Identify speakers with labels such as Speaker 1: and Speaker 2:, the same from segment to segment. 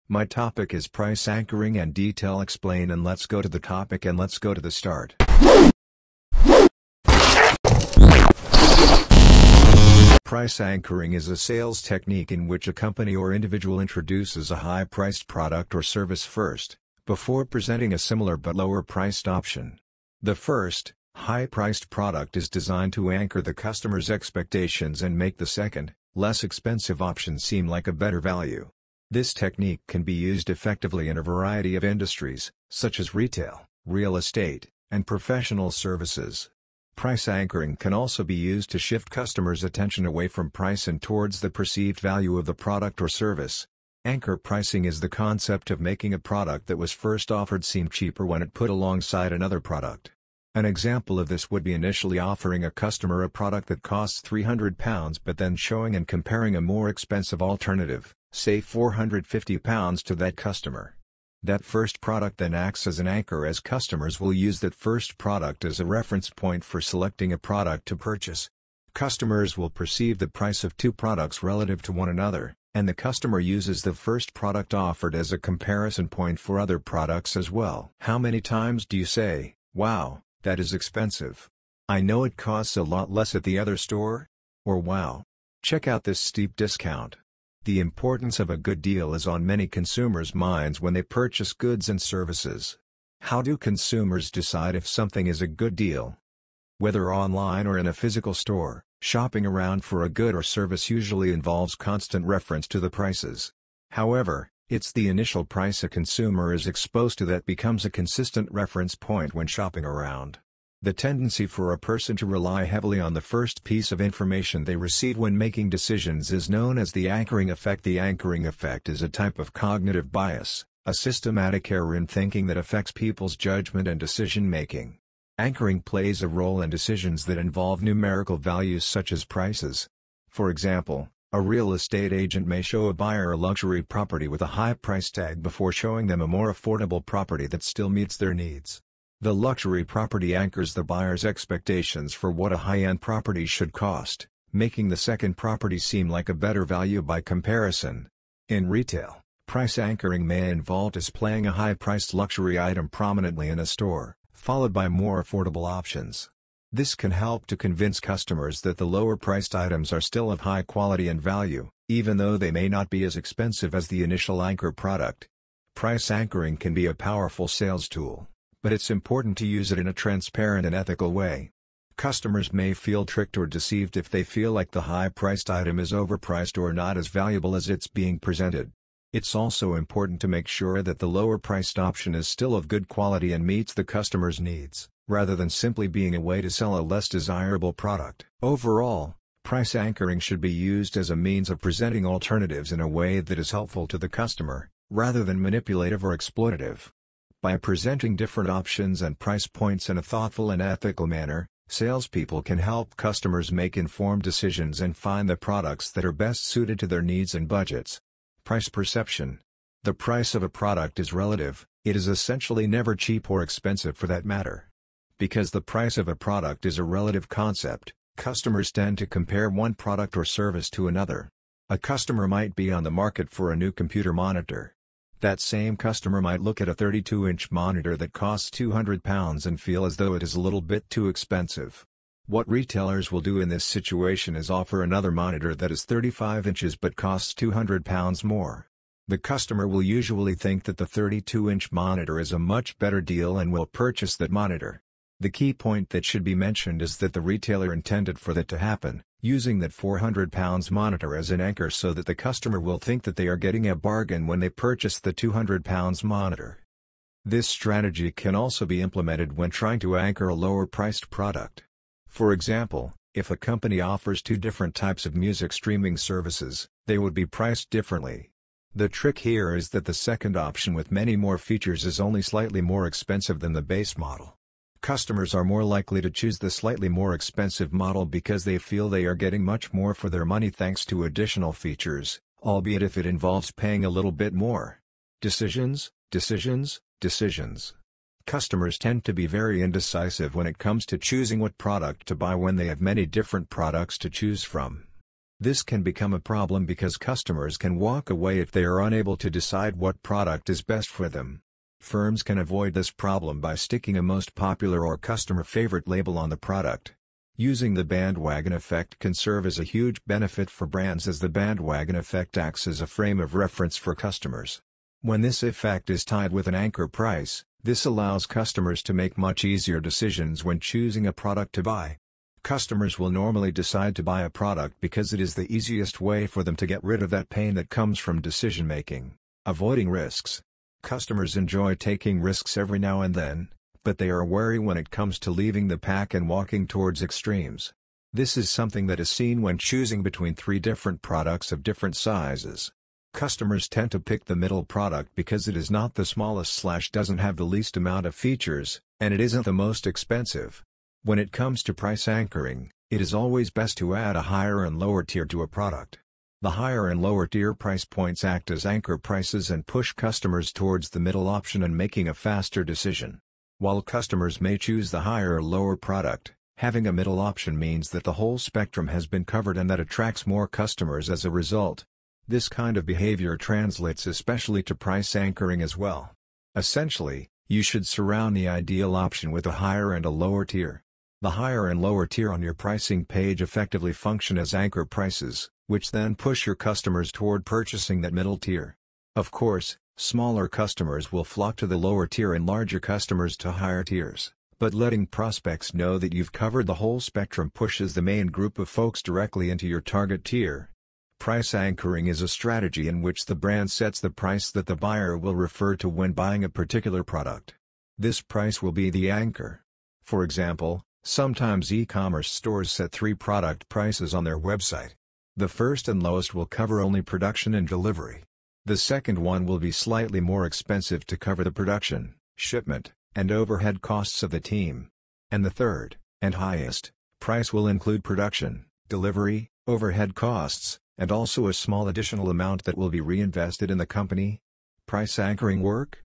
Speaker 1: My topic is price anchoring and detail explain, and let's go to the topic and let's go to the start. Price anchoring is a sales technique in which a company or individual introduces a high-priced product or service first, before presenting a similar but lower-priced option. The first, high-priced product is designed to anchor the customer's expectations and make the second, less expensive option seem like a better value. This technique can be used effectively in a variety of industries, such as retail, real estate, and professional services. Price anchoring can also be used to shift customers' attention away from price and towards the perceived value of the product or service. Anchor pricing is the concept of making a product that was first offered seem cheaper when it put alongside another product. An example of this would be initially offering a customer a product that costs £300 but then showing and comparing a more expensive alternative, say £450 to that customer. That first product then acts as an anchor, as customers will use that first product as a reference point for selecting a product to purchase. Customers will perceive the price of two products relative to one another, and the customer uses the first product offered as a comparison point for other products as well. How many times do you say, "Wow, that is expensive. I know it costs a lot less at the other store"? Or "Wow, check out this steep discount"? The importance of a good deal is on many consumers' minds when they purchase goods and services. How do consumers decide if something is a good deal? Whether online or in a physical store, shopping around for a good or service usually involves constant reference to the prices. However, it's the initial price a consumer is exposed to that becomes a consistent reference point when shopping around. The tendency for a person to rely heavily on the first piece of information they receive when making decisions is known as the anchoring effect. The anchoring effect is a type of cognitive bias, a systematic error in thinking that affects people's judgment and decision-making. Anchoring plays a role in decisions that involve numerical values such as prices. For example, a real estate agent may show a buyer a luxury property with a high price tag before showing them a more affordable property that still meets their needs. The luxury property anchors the buyer's expectations for what a high-end property should cost, making the second property seem like a better value by comparison. In retail, price anchoring may involve displaying a high-priced luxury item prominently in a store, followed by more affordable options. This can help to convince customers that the lower-priced items are still of high quality and value, even though they may not be as expensive as the initial anchor product. Price anchoring can be a powerful sales tool, but it's important to use it in a transparent and ethical way. Customers may feel tricked or deceived if they feel like the high-priced item is overpriced or not as valuable as it's being presented. It's also important to make sure that the lower-priced option is still of good quality and meets the customer's needs, rather than simply being a way to sell a less desirable product. Overall, price anchoring should be used as a means of presenting alternatives in a way that is helpful to the customer, rather than manipulative or exploitative. By presenting different options and price points in a thoughtful and ethical manner, salespeople can help customers make informed decisions and find the products that are best suited to their needs and budgets. Price perception. The price of a product is relative. It is essentially never cheap or expensive for that matter. Because the price of a product is a relative concept, customers tend to compare one product or service to another. A customer might be on the market for a new computer monitor. That same customer might look at a 32-inch monitor that costs £200 and feel as though it is a little bit too expensive. What retailers will do in this situation is offer another monitor that is 35 inches but costs £200 more. The customer will usually think that the 32-inch monitor is a much better deal and will purchase that monitor. The key point that should be mentioned is that the retailer intended for that to happen, using that £400 monitor as an anchor so that the customer will think that they are getting a bargain when they purchase the £200 monitor. This strategy can also be implemented when trying to anchor a lower-priced product. For example, if a company offers two different types of music streaming services, they would be priced differently. The trick here is that the second option with many more features is only slightly more expensive than the base model. Customers are more likely to choose the slightly more expensive model because they feel they are getting much more for their money thanks to additional features, albeit if it involves paying a little bit more. Decisions. Customers tend to be very indecisive when it comes to choosing what product to buy when they have many different products to choose from. This can become a problem because customers can walk away if they are unable to decide what product is best for them. Firms can avoid this problem by sticking a most popular or customer favorite label on the product. Using the bandwagon effect can serve as a huge benefit for brands, as the bandwagon effect acts as a frame of reference for customers. When this effect is tied with an anchor price, this allows customers to make much easier decisions when choosing a product to buy. Customers will normally decide to buy a product because it is the easiest way for them to get rid of that pain that comes from decision-making. Avoiding risks. Customers enjoy taking risks every now and then, but they are wary when it comes to leaving the pack and walking towards extremes. This is something that is seen when choosing between 3 different products of different sizes. Customers tend to pick the middle product because it is not the smallest/doesn't have the least amount of features, and it isn't the most expensive. When it comes to price anchoring, it is always best to add a higher and lower tier to a product. The higher and lower tier price points act as anchor prices and push customers towards the middle option and making a faster decision. While customers may choose the higher or lower product, having a middle option means that the whole spectrum has been covered and that attracts more customers as a result. This kind of behavior translates especially to price anchoring as well. Essentially, you should surround the ideal option with a higher and a lower tier. The higher and lower tier on your pricing page effectively function as anchor prices, which then push your customers toward purchasing that middle tier. Of course, smaller customers will flock to the lower tier and larger customers to higher tiers, but letting prospects know that you've covered the whole spectrum pushes the main group of folks directly into your target tier. Price anchoring is a strategy in which the brand sets the price that the buyer will refer to when buying a particular product. This price will be the anchor. For example, sometimes e-commerce stores set 3 product prices on their website. The first and lowest will cover only production and delivery. The second one will be slightly more expensive to cover the production, shipment, and overhead costs of the team. And the third, and highest, price will include production, delivery, overhead costs, and also a small additional amount that will be reinvested in the company. Price anchoring work?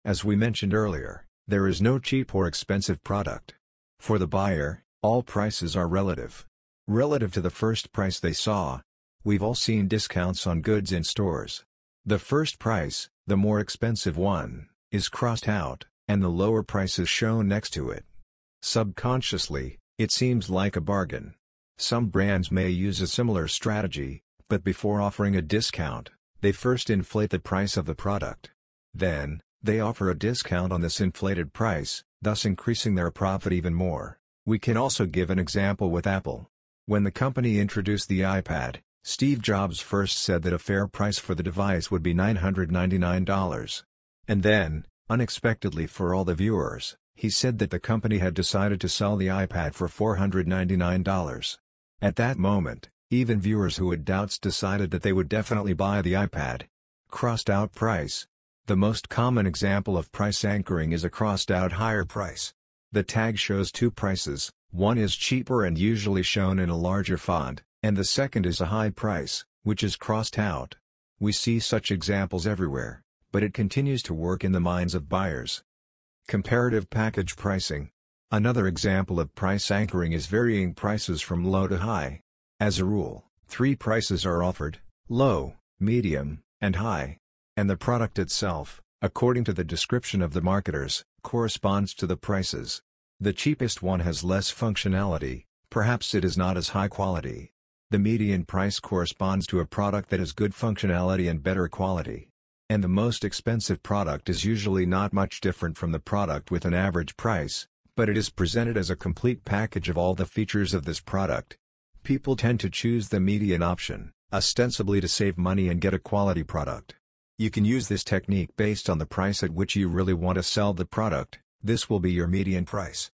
Speaker 1: As we mentioned earlier, there is no cheap or expensive product. For the buyer, all prices are relative. Relative to the first price they saw. We've all seen discounts on goods in stores. The first price, the more expensive one, is crossed out, and the lower price is shown next to it. Subconsciously, it seems like a bargain. Some brands may use a similar strategy, but before offering a discount, they first inflate the price of the product. Then, they offer a discount on this inflated price, thus increasing their profit even more. We can also give an example with Apple. When the company introduced the iPad, Steve Jobs first said that a fair price for the device would be $999. And then, unexpectedly for all the viewers, he said that the company had decided to sell the iPad for $499. At that moment, even viewers who had doubts decided that they would definitely buy the iPad. Crossed out price. The most common example of price anchoring is a crossed out higher price. The tag shows 2 prices, one is cheaper and usually shown in a larger font, and the second is a high price, which is crossed out. We see such examples everywhere, but it continues to work in the minds of buyers. Comparative package pricing. Another example of price anchoring is varying prices from low to high. As a rule, 3 prices are offered: low, medium, and high. And the product itself, according to the description of the marketers, corresponds to the prices. The cheapest one has less functionality, perhaps it is not as high quality. The median price corresponds to a product that has good functionality and better quality. And the most expensive product is usually not much different from the product with an average price, but it is presented as a complete package of all the features of this product. People tend to choose the median option, ostensibly to save money and get a quality product. You can use this technique based on the price at which you really want to sell the product. This will be your median price.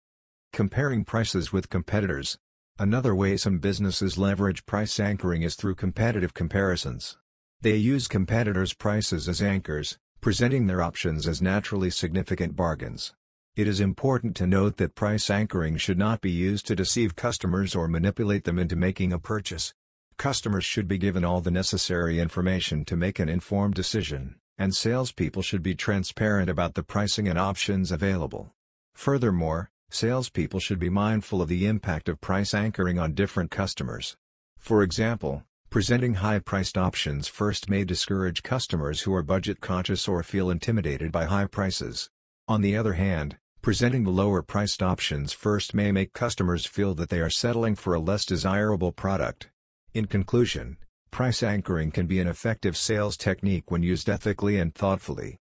Speaker 1: Comparing prices with competitors. Another way some businesses leverage price anchoring is through competitive comparisons. They use competitors' prices as anchors, presenting their options as naturally significant bargains. It is important to note that price anchoring should not be used to deceive customers or manipulate them into making a purchase. Customers should be given all the necessary information to make an informed decision, and salespeople should be transparent about the pricing and options available. Furthermore, salespeople should be mindful of the impact of price anchoring on different customers. For example, Presenting high-priced options first may discourage customers who are budget-conscious or feel intimidated by high prices. On the other hand, presenting the lower-priced options first may make customers feel that they are settling for a less desirable product. In conclusion, price anchoring can be an effective sales technique when used ethically and thoughtfully.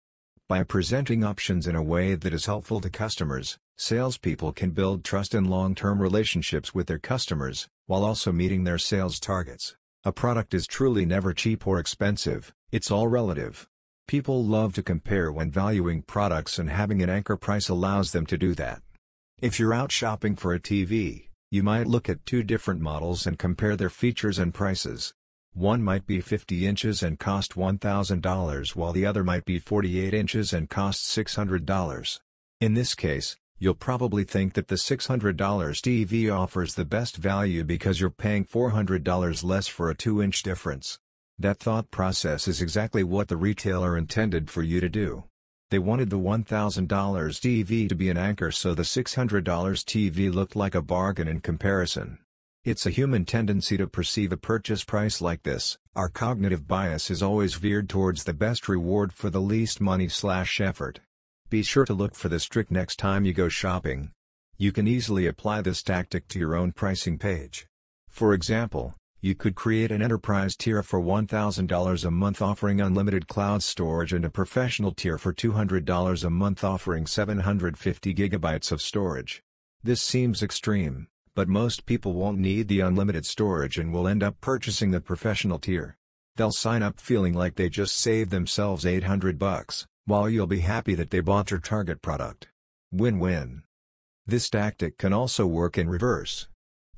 Speaker 1: By presenting options in a way that is helpful to customers, salespeople can build trust and long-term relationships with their customers, while also meeting their sales targets. A product is truly never cheap or expensive, it's all relative. People love to compare when valuing products, and having an anchor price allows them to do that. If you're out shopping for a TV, you might look at two different models and compare their features and prices. One might be 50 inches and cost $1,000 while the other might be 48 inches and cost $600. In this case, you'll probably think that the $600 TV offers the best value because you're paying $400 less for a 2-inch difference. That thought process is exactly what the retailer intended for you to do. They wanted the $1,000 TV to be an anchor, so the $600 TV looked like a bargain in comparison. It's a human tendency to perceive a purchase price like this. Our cognitive bias is always veered towards the best reward for the least money/effort. Be sure to look for this trick next time you go shopping. You can easily apply this tactic to your own pricing page. For example, you could create an enterprise tier for $1,000 a month offering unlimited cloud storage and a professional tier for $200 a month offering 750 gigabytes of storage. This seems extreme, but most people won't need the unlimited storage and will end up purchasing the professional tier. They'll sign up feeling like they just saved themselves $800. While you'll be happy that they bought your target product. Win-win. This tactic can also work in reverse.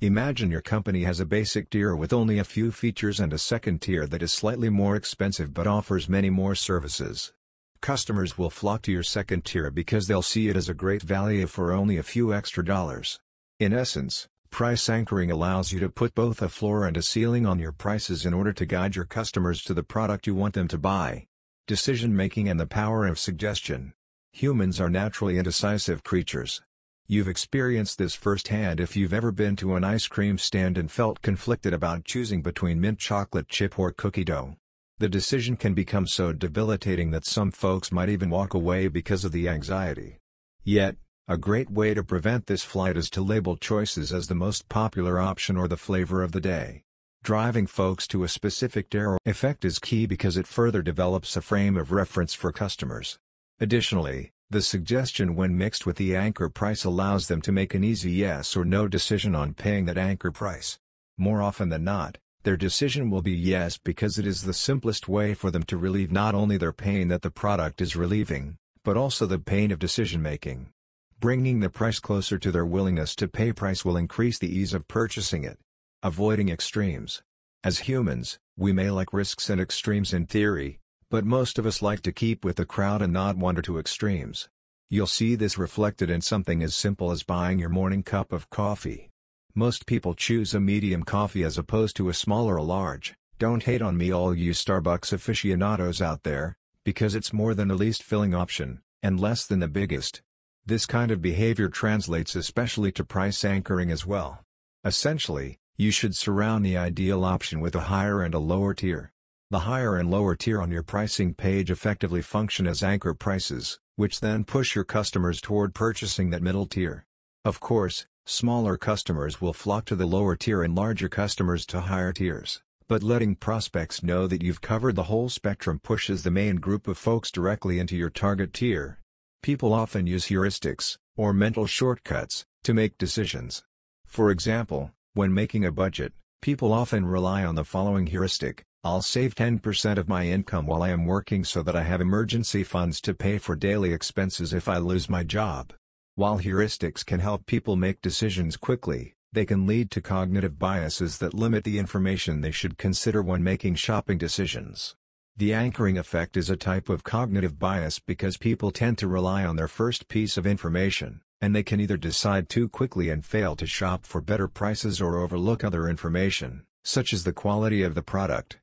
Speaker 1: Imagine your company has a basic tier with only a few features and a second tier that is slightly more expensive but offers many more services. Customers will flock to your second tier because they'll see it as a great value for only a few extra dollars. In essence, price anchoring allows you to put both a floor and a ceiling on your prices in order to guide your customers to the product you want them to buy. Decision-making and the power of suggestion. Humans are naturally indecisive creatures. You've experienced this firsthand if you've ever been to an ice cream stand and felt conflicted about choosing between mint chocolate chip or cookie dough. The decision can become so debilitating that some folks might even walk away because of the anxiety. Yet, a great way to prevent this flight is to label choices as the most popular option or the flavor of the day. Driving folks to a specific tier or effect is key because it further develops a frame of reference for customers. Additionally, the suggestion when mixed with the anchor price allows them to make an easy yes or no decision on paying that anchor price. More often than not, their decision will be yes because it is the simplest way for them to relieve not only their pain that the product is relieving, but also the pain of decision-making. Bringing the price closer to their willingness to pay price will increase the ease of purchasing it. Avoiding extremes. As humans, we may like risks and extremes in theory, but most of us like to keep with the crowd and not wander to extremes. You'll see this reflected in something as simple as buying your morning cup of coffee. Most people choose a medium coffee as opposed to a small or a large. Don't hate on me, all you Starbucks aficionados out there, because it's more than the least filling option, and less than the biggest. This kind of behavior translates especially to price anchoring as well. Essentially, you should surround the ideal option with a higher and a lower tier. The higher and lower tier on your pricing page effectively function as anchor prices, which then push your customers toward purchasing that middle tier. Of course, smaller customers will flock to the lower tier and larger customers to higher tiers, but letting prospects know that you've covered the whole spectrum pushes the main group of folks directly into your target tier. People often use heuristics, or mental shortcuts, to make decisions. For example, when making a budget, people often rely on the following heuristic: I'll save 10% of my income while I am working so that I have emergency funds to pay for daily expenses if I lose my job. While heuristics can help people make decisions quickly, they can lead to cognitive biases that limit the information they should consider when making shopping decisions. The anchoring effect is a type of cognitive bias because people tend to rely on their first piece of information, and they can either decide too quickly and fail to shop for better prices or overlook other information, such as the quality of the product.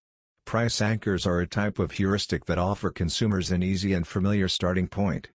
Speaker 1: Price anchors are a type of heuristic that offer consumers an easy and familiar starting point.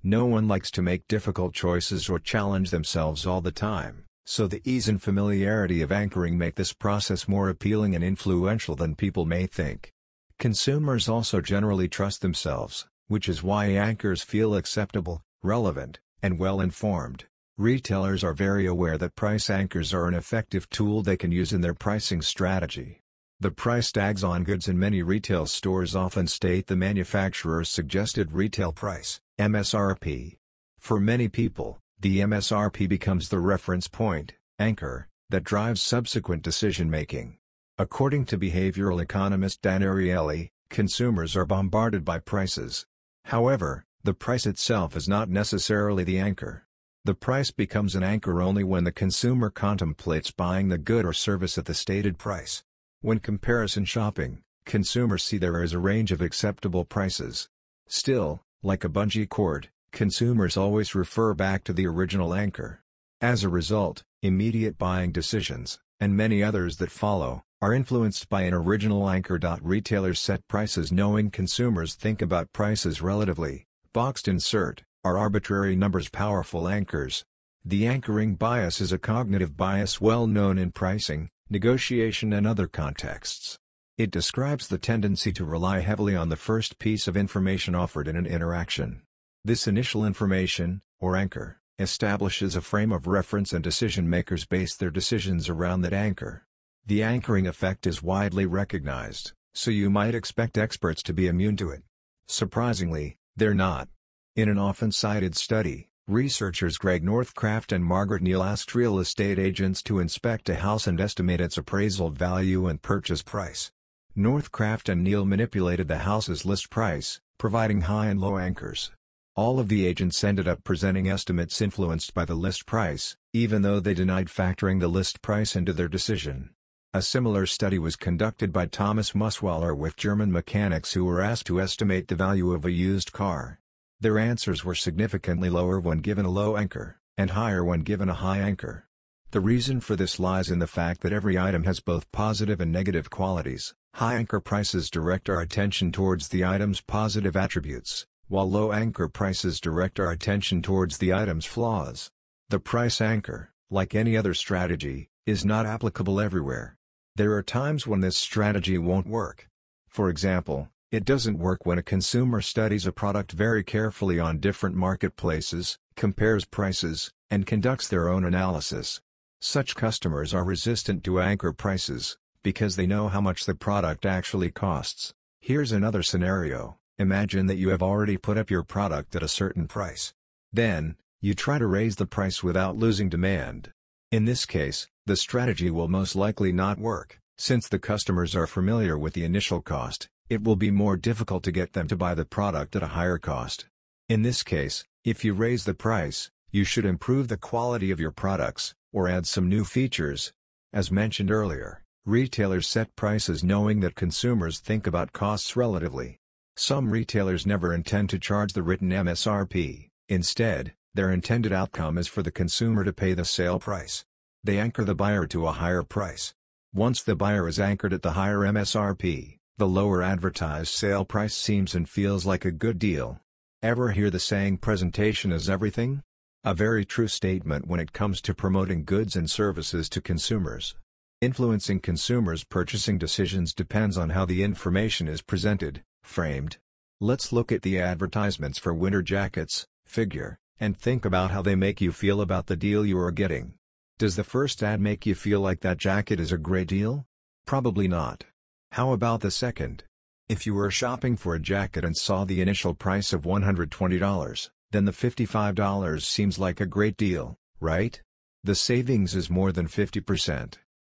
Speaker 1: No one likes to make difficult choices or challenge themselves all the time, So the ease and familiarity of anchoring make this process more appealing and influential than people may think. Consumers also generally trust themselves, which is why anchors feel acceptable, relevant, and well-informed. Retailers are very aware that price anchors are an effective tool they can use in their pricing strategy. The price tags on goods in many retail stores often state the manufacturer's suggested retail price, MSRP. For many people, the MSRP becomes the reference point, anchor, that drives subsequent decision-making. According to behavioral economist Dan Ariely, consumers are bombarded by prices. However, the price itself is not necessarily the anchor. The price becomes an anchor only when the consumer contemplates buying the good or service at the stated price. When comparison shopping, consumers see there is a range of acceptable prices. Still, like a bungee cord, consumers always refer back to the original anchor. As a result, immediate buying decisions, and many others that follow, are influenced by an original anchor. Retailers set prices knowing consumers think about prices relatively. Boxed insert are arbitrary numbers powerful anchors. The anchoring bias is a cognitive bias well known in pricing, negotiation and other contexts. It describes the tendency to rely heavily on the first piece of information offered in an interaction. This initial information, or anchor, establishes a frame of reference and decision-makers base their decisions around that anchor. The anchoring effect is widely recognized, so you might expect experts to be immune to it. Surprisingly, they're not. In an often cited study, researchers Greg Northcraft and Margaret Neal asked real estate agents to inspect a house and estimate its appraisal value and purchase price. Northcraft and Neal manipulated the house's list price, providing high and low anchors. All of the agents ended up presenting estimates influenced by the list price, even though they denied factoring the list price into their decision. A similar study was conducted by Thomas Muswaller with German mechanics who were asked to estimate the value of a used car. Their answers were significantly lower when given a low anchor, and higher when given a high anchor. The reason for this lies in the fact that every item has both positive and negative qualities. High anchor prices direct our attention towards the item's positive attributes, while low anchor prices direct our attention towards the item's flaws. The price anchor, like any other strategy, is not applicable everywhere. There are times when this strategy won't work. For example, it doesn't work when a consumer studies a product very carefully on different marketplaces, compares prices, and conducts their own analysis. Such customers are resistant to anchor prices, because they know how much the product actually costs. Here's another scenario. Imagine that you have already put up your product at a certain price. Then, you try to raise the price without losing demand. In this case, the strategy will most likely not work. Since the customers are familiar with the initial cost, it will be more difficult to get them to buy the product at a higher cost. In this case, if you raise the price, you should improve the quality of your products, or add some new features. As mentioned earlier, retailers set prices knowing that consumers think about costs relatively. Some retailers never intend to charge the written MSRP, instead, their intended outcome is for the consumer to pay the sale price. They anchor the buyer to a higher price. Once the buyer is anchored at the higher MSRP, the lower advertised sale price seems and feels like a good deal. Ever hear the saying presentation is everything? A very true statement when it comes to promoting goods and services to consumers. Influencing consumers' purchasing decisions depends on how the information is presented, framed. Let's look at the advertisements for winter jackets, figure, and think about how they make you feel about the deal you are getting. Does the first ad make you feel like that jacket is a great deal? Probably not. How about the second? If you were shopping for a jacket and saw the initial price of $120, then the $55 seems like a great deal, right? The savings is more than 50%.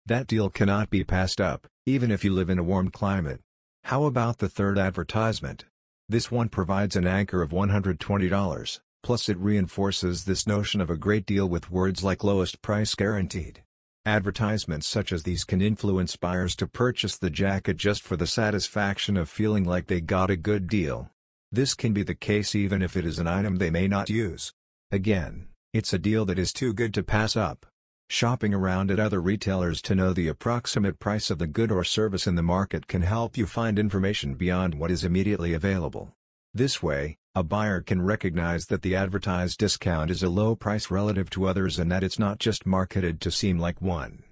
Speaker 1: That deal cannot be passed up, even if you live in a warm climate. How about the third advertisement? This one provides an anchor of $120, plus it reinforces this notion of a great deal with words like lowest price guaranteed. Advertisements such as these can influence buyers to purchase the jacket just for the satisfaction of feeling like they got a good deal. This can be the case even if it is an item they may not use. Again, it's a deal that is too good to pass up. Shopping around at other retailers to know the approximate price of the good or service in the market can help you find information beyond what is immediately available. This way, a buyer can recognize that the advertised discount is a low price relative to others and that it's not just marketed to seem like one.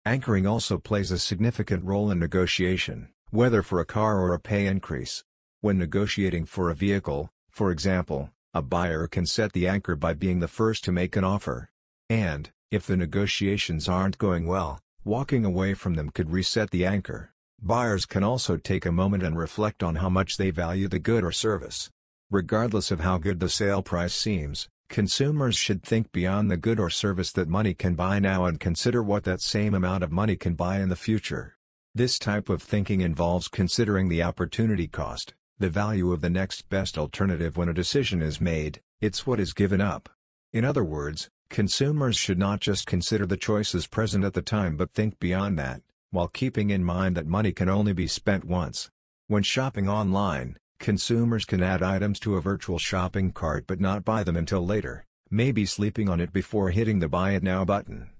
Speaker 1: Anchoring also plays a significant role in negotiation, whether for a car or a pay increase. When negotiating for a vehicle, for example, a buyer can set the anchor by being the first to make an offer. And, if the negotiations aren't going well, walking away from them could reset the anchor. Buyers can also take a moment and reflect on how much they value the good or service. Regardless of how good the sale price seems, consumers should think beyond the good or service that money can buy now and consider what that same amount of money can buy in the future. This type of thinking involves considering the opportunity cost, the value of the next best alternative when a decision is made. It's what is given up. In other words, consumers should not just consider the choices present at the time but think beyond that, while keeping in mind that money can only be spent once. When shopping online, consumers can add items to a virtual shopping cart but not buy them until later, maybe sleeping on it before hitting the Buy It Now button.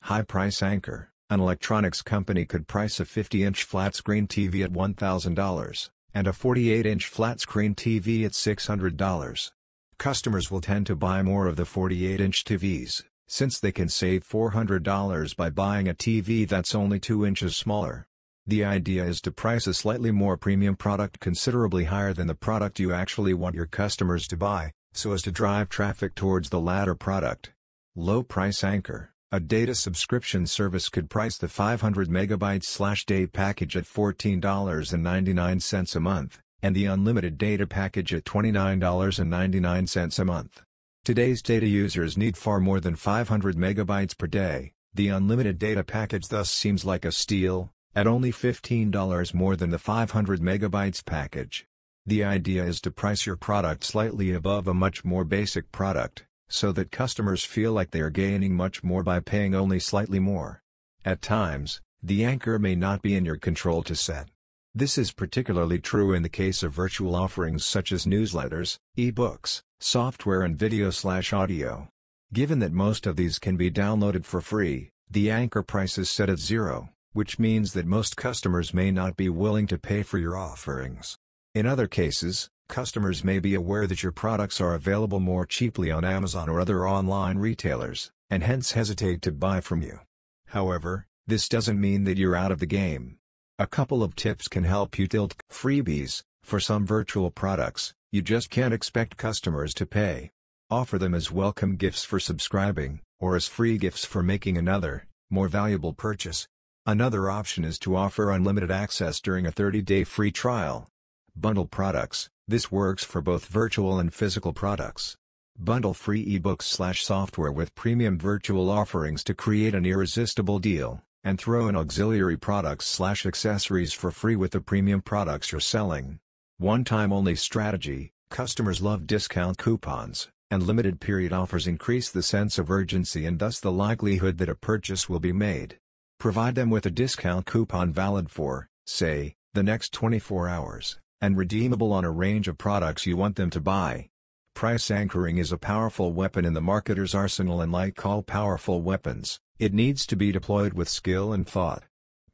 Speaker 1: High price anchor: an electronics company could price a 50-inch flat-screen TV at $1,000, and a 48-inch flat-screen TV at $600. Customers will tend to buy more of the 48-inch TVs, since they can save $400 by buying a TV that's only 2 inches smaller. The idea is to price a slightly more premium product considerably higher than the product you actually want your customers to buy, so as to drive traffic towards the latter product. Low price anchor: a data subscription service could price the 500 megabytes/day package at $14.99 a month, and the unlimited data package at $29.99 a month. Today's data users need far more than 500 megabytes per day. The unlimited data package thus seems like a steal, at only $15 more than the 500 megabytes package. The idea is to price your product slightly above a much more basic product, so that customers feel like they are gaining much more by paying only slightly more. At times, the anchor may not be in your control to set. This is particularly true in the case of virtual offerings such as newsletters, e-books, software and video/audio. Given that most of these can be downloaded for free, the anchor price is set at zero, which means that most customers may not be willing to pay for your offerings. In other cases, customers may be aware that your products are available more cheaply on Amazon or other online retailers, and hence hesitate to buy from you. However, this doesn't mean that you're out of the game. A couple of tips can help you tilt freebies. For some virtual products, you just can't expect customers to pay. Offer them as welcome gifts for subscribing, or as free gifts for making another, more valuable purchase. Another option is to offer unlimited access during a 30-day free trial. Bundle products: this works for both virtual and physical products. Bundle free ebooks/software with premium virtual offerings to create an irresistible deal, and throw in auxiliary products/accessories for free with the premium products you're selling. One-time only strategy: customers love discount coupons, and limited period offers increase the sense of urgency and thus the likelihood that a purchase will be made. Provide them with a discount coupon valid for, say, the next 24 hours, and redeemable on a range of products you want them to buy. Price anchoring is a powerful weapon in the marketer's arsenal, and like all powerful weapons, it needs to be deployed with skill and thought.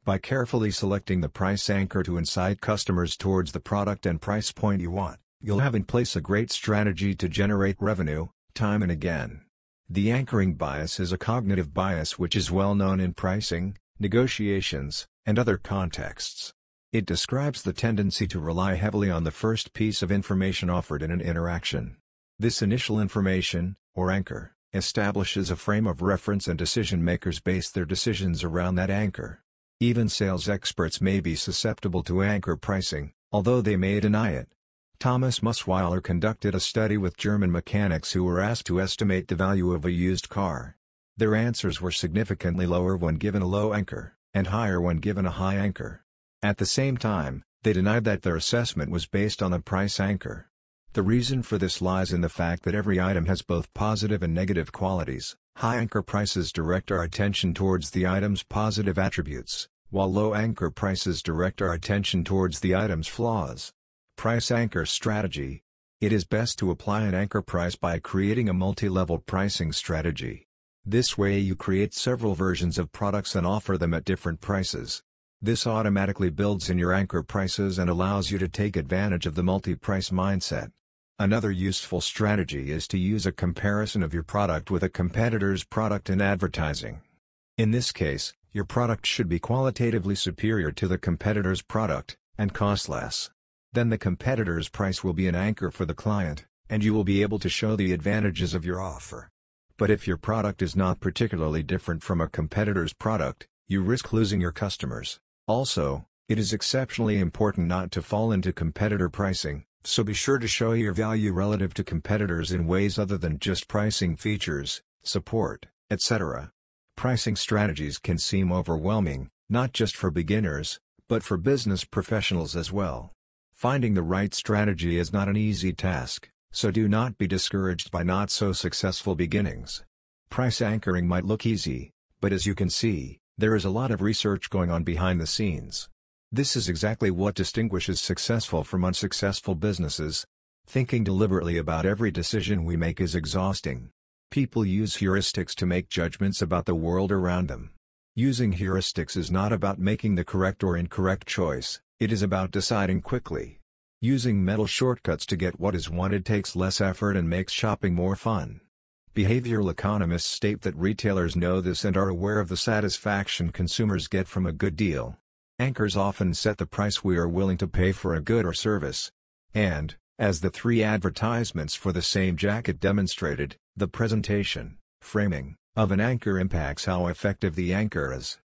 Speaker 1: By carefully selecting the price anchor to incite customers towards the product and price point you want, you'll have in place a great strategy to generate revenue, time and again. The anchoring bias is a cognitive bias which is well known in pricing, negotiations, and other contexts. It describes the tendency to rely heavily on the first piece of information offered in an interaction. This initial information, or anchor, establishes a frame of reference, and decision-makers base their decisions around that anchor. Even sales experts may be susceptible to anchor pricing, although they may deny it. Thomas Musweiler conducted a study with German mechanics who were asked to estimate the value of a used car. Their answers were significantly lower when given a low anchor, and higher when given a high anchor. At the same time, they denied that their assessment was based on a price anchor. The reason for this lies in the fact that every item has both positive and negative qualities. High anchor prices direct our attention towards the item's positive attributes, while low anchor prices direct our attention towards the item's flaws. Price anchor strategy. It is best to apply an anchor price by creating a multi-level pricing strategy. This way you create several versions of products and offer them at different prices. This automatically builds in your anchor prices and allows you to take advantage of the multi-price mindset. Another useful strategy is to use a comparison of your product with a competitor's product in advertising. In this case, your product should be qualitatively superior to the competitor's product, and cost less. Then the competitor's price will be an anchor for the client, and you will be able to show the advantages of your offer. But if your product is not particularly different from a competitor's product, you risk losing your customers. Also, it is exceptionally important not to fall into competitor pricing, so be sure to show your value relative to competitors in ways other than just pricing features, support, etc. Pricing strategies can seem overwhelming, not just for beginners, but for business professionals as well. Finding the right strategy is not an easy task, so do not be discouraged by not so successful beginnings. Price anchoring might look easy, but as you can see, there is a lot of research going on behind the scenes. This is exactly what distinguishes successful from unsuccessful businesses. Thinking deliberately about every decision we make is exhausting. People use heuristics to make judgments about the world around them. Using heuristics is not about making the correct or incorrect choice, it is about deciding quickly. Using mental shortcuts to get what is wanted takes less effort and makes shopping more fun. Behavioral economists state that retailers know this and are aware of the satisfaction consumers get from a good deal. Anchors often set the price we are willing to pay for a good or service. And, as the 3 advertisements for the same jacket demonstrated, the presentation, framing, of an anchor impacts how effective the anchor is.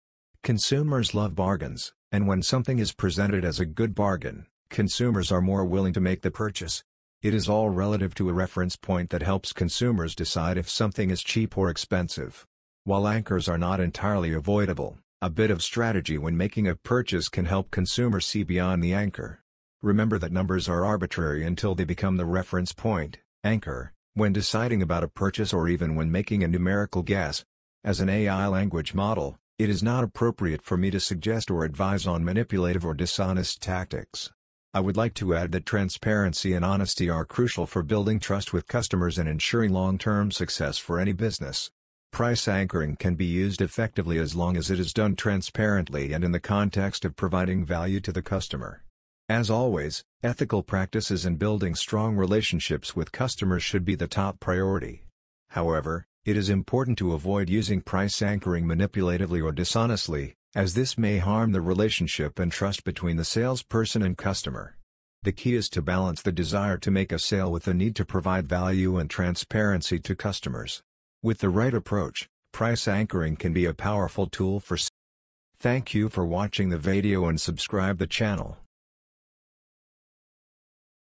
Speaker 1: Consumers love bargains, and when something is presented as a good bargain, consumers are more willing to make the purchase. It is all relative to a reference point that helps consumers decide if something is cheap or expensive. While anchors are not entirely avoidable, a bit of strategy when making a purchase can help consumers see beyond the anchor. Remember that numbers are arbitrary until they become the reference point, anchor, when deciding about a purchase or even when making a numerical guess. As an AI language model, it is not appropriate for me to suggest or advise on manipulative or dishonest tactics. I would like to add that transparency and honesty are crucial for building trust with customers and ensuring long-term success for any business. Price anchoring can be used effectively as long as it is done transparently and in the context of providing value to the customer. As always, ethical practices and building strong relationships with customers should be the top priority. However, it is important to avoid using price anchoring manipulatively or dishonestly, as this may harm the relationship and trust between the salesperson and customer. The key is to balance the desire to make a sale with the need to provide value and transparency to customers. With the right approach, price anchoring can be a powerful tool for. Thank you for watching the video and subscribe the channel.